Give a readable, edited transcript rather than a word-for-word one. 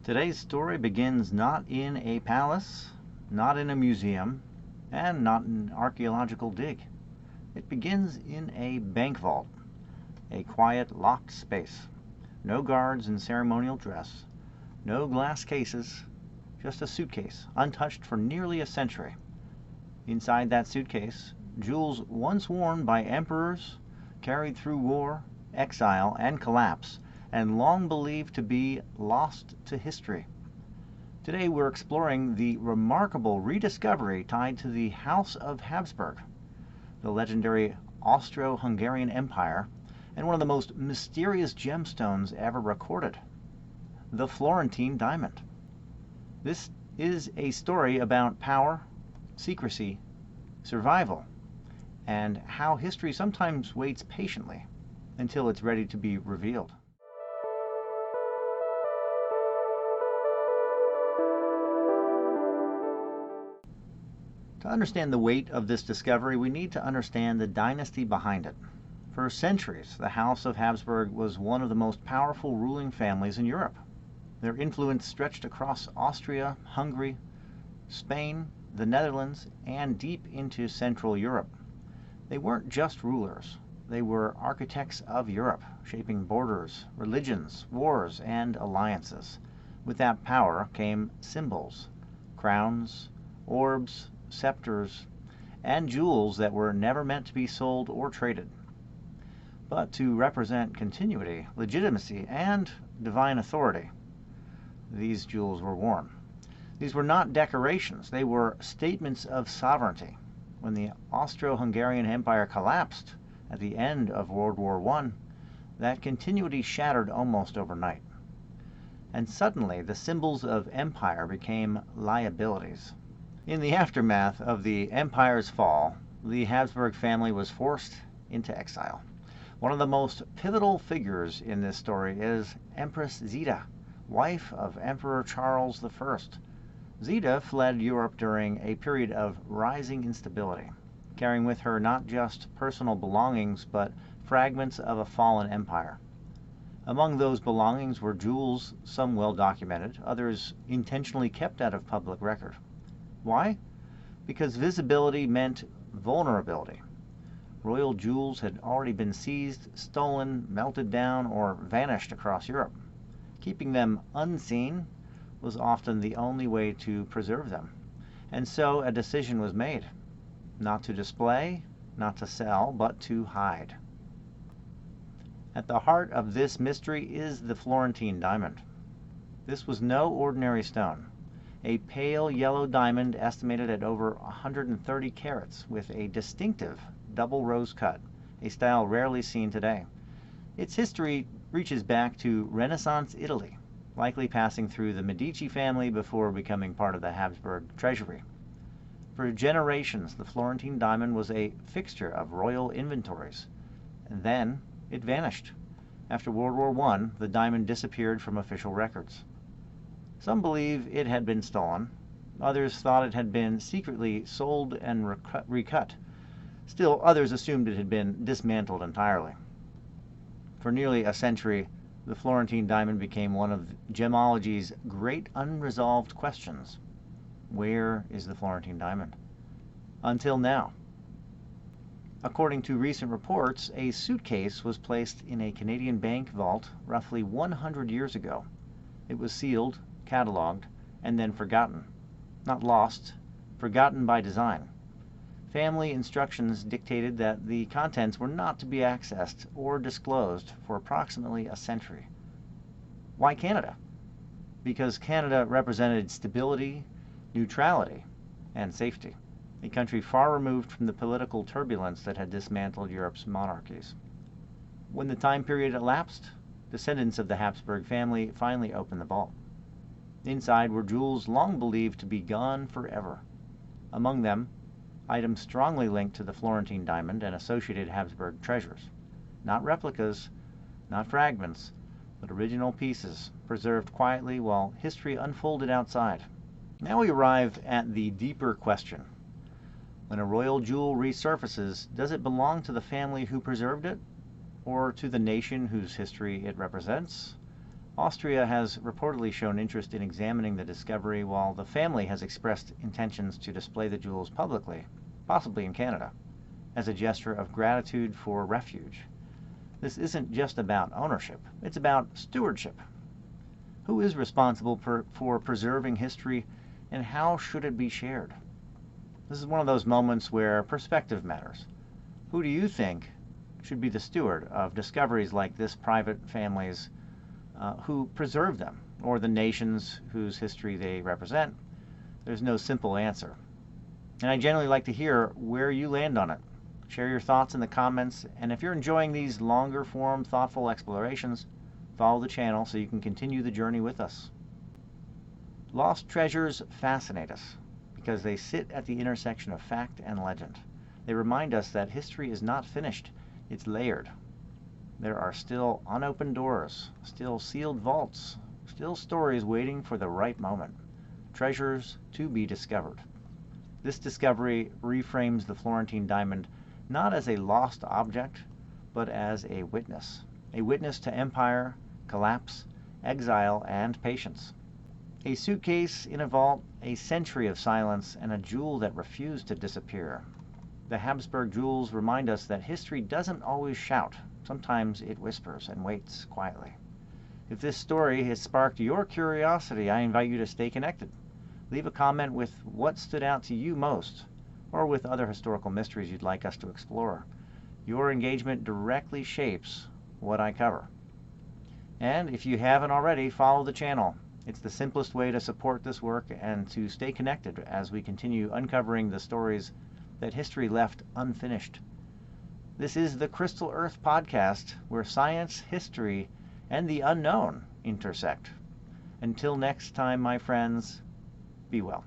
Today's story begins not in a palace, not in a museum, and not an archaeological dig. It begins in a bank vault, a quiet, locked space. No guards in ceremonial dress, no glass cases, just a suitcase, untouched for nearly a century. Inside that suitcase, jewels once worn by emperors, carried through war, exile, and collapse, and long believed to be lost to history. Today we're exploring the remarkable rediscovery tied to the House of Habsburg, the legendary Austro-Hungarian Empire, and one of the most mysterious gemstones ever recorded, the Florentine Diamond. This is a story about power, secrecy, survival, and how history sometimes waits patiently until it's ready to be revealed. To understand the weight of this discovery, we need to understand the dynasty behind it. For centuries, the House of Habsburg was one of the most powerful ruling families in Europe. Their influence stretched across Austria, Hungary, Spain, the Netherlands, and deep into Central Europe. They weren't just rulers. They were architects of Europe, shaping borders, religions, wars, and alliances. With that power came symbols, crowns, orbs, scepters, and jewels that were never meant to be sold or traded, but to represent continuity, legitimacy, and divine authority. These jewels were worn. These were not decorations, they were statements of sovereignty. When the Austro-Hungarian Empire collapsed at the end of World War I, that continuity shattered almost overnight. And suddenly, the symbols of empire became liabilities. In the aftermath of the empire's fall, the Habsburg family was forced into exile. One of the most pivotal figures in this story is Empress Zita, wife of Emperor Charles I. Zita fled Europe during a period of rising instability, carrying with her not just personal belongings, but fragments of a fallen empire. Among those belongings were jewels, some well documented, others intentionally kept out of public record. Why? Because visibility meant vulnerability. Royal jewels had already been seized, stolen, melted down, or vanished across Europe. Keeping them unseen was often the only way to preserve them. And so a decision was made. Not to display, not to sell, but to hide. At the heart of this mystery is the Florentine diamond. This was no ordinary stone. A pale yellow diamond estimated at over 130 carats with a distinctive double rose cut, a style rarely seen today. Its history reaches back to Renaissance Italy, likely passing through the Medici family before becoming part of the Habsburg treasury. For generations, the Florentine diamond was a fixture of royal inventories. And then it vanished. After World War I, the diamond disappeared from official records. Some believe it had been stolen. Others thought it had been secretly sold and recut. Still, others assumed it had been dismantled entirely. For nearly a century, the Florentine diamond became one of gemology's great unresolved questions. Where is the Florentine diamond? Until now. According to recent reports, a suitcase was placed in a Canadian bank vault roughly 100 years ago. It was sealed, catalogued, and then forgotten. Not lost, forgotten by design. Family instructions dictated that the contents were not to be accessed or disclosed for approximately a century. Why Canada? Because Canada represented stability, neutrality, and safety, a country far removed from the political turbulence that had dismantled Europe's monarchies. When the time period elapsed, descendants of the Habsburg family finally opened the vault. Inside were jewels long believed to be gone forever. Among them, items strongly linked to the Florentine diamond and associated Habsburg treasures. Not replicas, not fragments, but original pieces, preserved quietly while history unfolded outside. Now we arrive at the deeper question. When a royal jewel resurfaces, does it belong to the family who preserved it, or to the nation whose history it represents? Austria has reportedly shown interest in examining the discovery, while the family has expressed intentions to display the jewels publicly, possibly in Canada, as a gesture of gratitude for refuge. This isn't just about ownership, it's about stewardship. Who is responsible for preserving history, and how should it be shared? This is one of those moments where perspective matters. Who do you think should be the steward of discoveries like this private family's who preserve them, or the nations whose history they represent? There's no simple answer. And I generally like to hear where you land on it. Share your thoughts in the comments, and if you're enjoying these longer form, thoughtful explorations, follow the channel so you can continue the journey with us. Lost treasures fascinate us because they sit at the intersection of fact and legend. They remind us that history is not finished, it's layered. There are still unopened doors, still sealed vaults, still stories waiting for the right moment. Treasures to be discovered. This discovery reframes the Florentine Diamond not as a lost object, but as a witness to empire, collapse, exile, and patience. A suitcase in a vault, a century of silence, and a jewel that refused to disappear. The Habsburg jewels remind us that history doesn't always shout. Sometimes it whispers and waits quietly. If this story has sparked your curiosity, I invite you to stay connected. Leave a comment with what stood out to you most, or with other historical mysteries you'd like us to explore. Your engagement directly shapes what I cover. And if you haven't already, follow the channel. It's the simplest way to support this work and to stay connected as we continue uncovering the stories that history left unfinished. This is the Crystal Earth podcast, where science, history, and the unknown intersect. Until next time, my friends, be well.